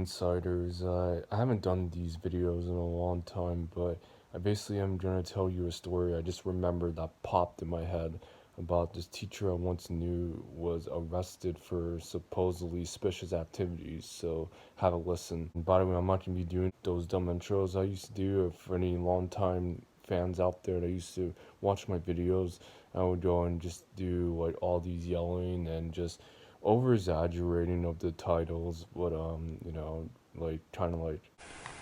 Hangsighters. I haven't done these videos in a long time, but I basically am gonna tell you a story I just remembered that popped in my head about this teacher I once knew was arrested for supposedly suspicious activities. So have a listen. And by the way, I'm not gonna be doing those dumb intros I used to do. For any long time fans out there that used to watch my videos, I would go and just do like all these yelling and just over exaggerating of the titles, but like trying to like,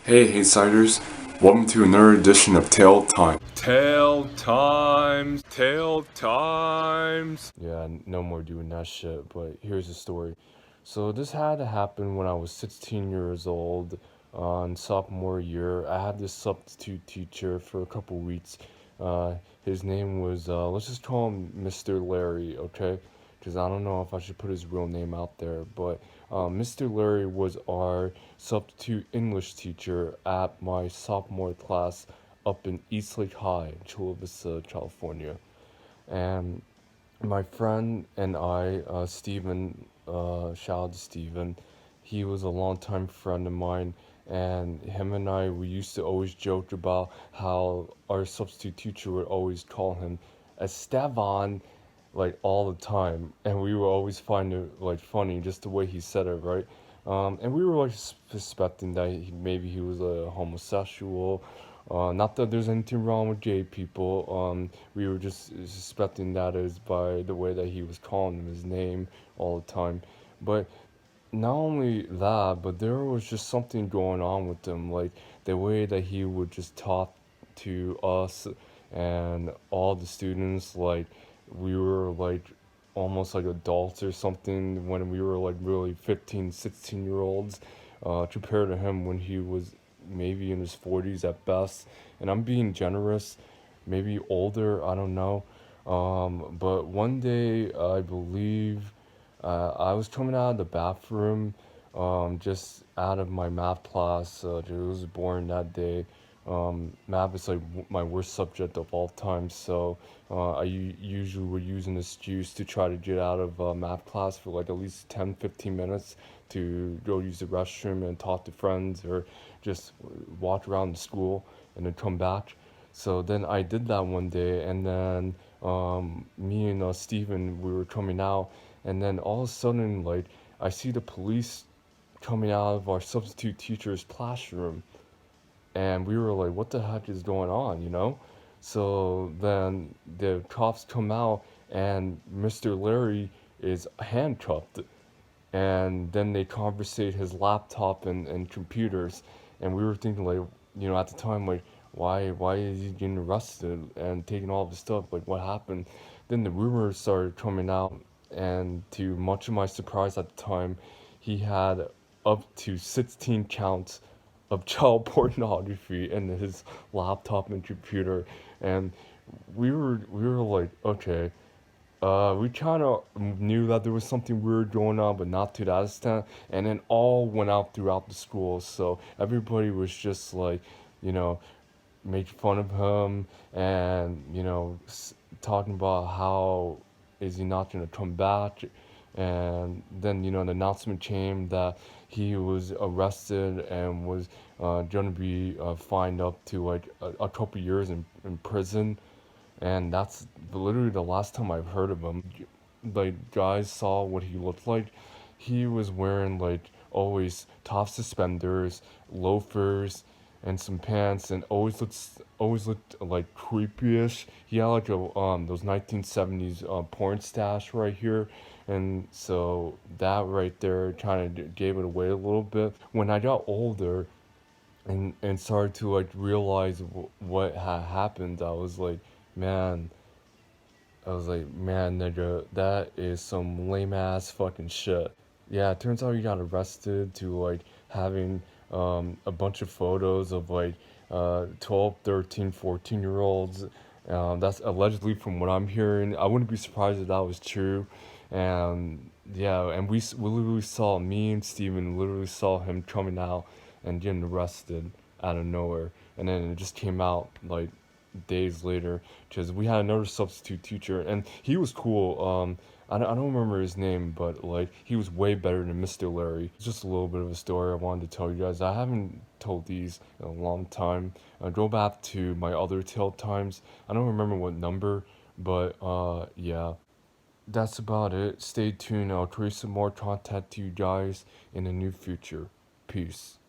hey Insiders, welcome to another edition of Tale Time. Tale Times, Tale Times. Yeah, no more doing that shit, but here's the story. So this had to happen when I was 16 years old, in sophomore year. I had this substitute teacher for a couple weeks. His name was, let's just call him Mr. Larry, okay? Because I don't know if I should put his real name out there, but Mr. Larry was our substitute English teacher at my sophomore class up in Eastlake High, Chula Vista, California. And my friend and I, Steven, shout out to Steven, he was a longtime friend of mine, and him and I, we used to always joke about how our substitute teacher would always call him Esteban, like all the time, and we would always find it like funny just the way he said it, right? And we were like suspecting that maybe he was a homosexual. Not that there's anything wrong with gay people. We were just suspecting that is by the way that he was calling him his name all the time. But not only that, but there was just something going on with him, like the way that he would just talk to us and all the students, like we were like almost like adults or something when we were like really 15, 16 year olds, compared to him when he was maybe in his 40s at best. And I'm being generous, maybe older, I don't know. But one day, I believe, I was coming out of the bathroom, just out of my math class. It was boring that day. Math is like my worst subject of all time, so I usually would use an excuse to try to get out of math class for like at least 10, 15 minutes to go use the restroom and talk to friends or just walk around the school and then come back. So then I did that one day, and then me and Steven, we were coming out, and then all of a sudden, like, I see the police coming out of our substitute teacher's classroom, and we were like, what the heck is going on, you know? So then the cops come out, and Mr. Larry is handcuffed, and then they confiscate his laptop and computers, and we were thinking like, at the time, like, why is he getting arrested and taking all of his stuff, like what happened? Then the rumors started coming out, and to much of my surprise at the time, he had up to 16 counts of child pornography in his laptop and computer. And we were like, okay, we kind of knew that there was something weird going on, but not to that extent. And then all went out throughout the school, so everybody was just like, you know, making fun of him and talking about how is he not going to come back. And then the announcement came that he was arrested and was going to be fined up to like a couple years in prison. And that's literally the last time I've heard of him. Like, guys saw what he looked like. He was wearing like always top suspenders, loafers, and some pants, and always looked like creepyish. He had like a those 1970s porn stash right here, and so that right there kind of gave it away a little bit. When I got older and started to like realize what had happened, man, man, nigga, that is some lame ass fucking shit. Yeah, it turns out he got arrested to like having a bunch of photos of like 12, 13, 14-year olds. That's allegedly from what I'm hearing. I wouldn't be surprised if that was true. And yeah, and we literally saw, me and Steven literally saw him coming out and getting arrested out of nowhere. And then it just came out like days later, because we had another substitute teacher, and he was cool. I don't remember his name, but like he was way better than Mr. Larry. It's just a little bit of a story I wanted to tell you guys. I haven't told these in a long time. Go back to my other tale times. I don't remember what number, but yeah. That's about it. Stay tuned. I'll create some more content to you guys in the near future. Peace.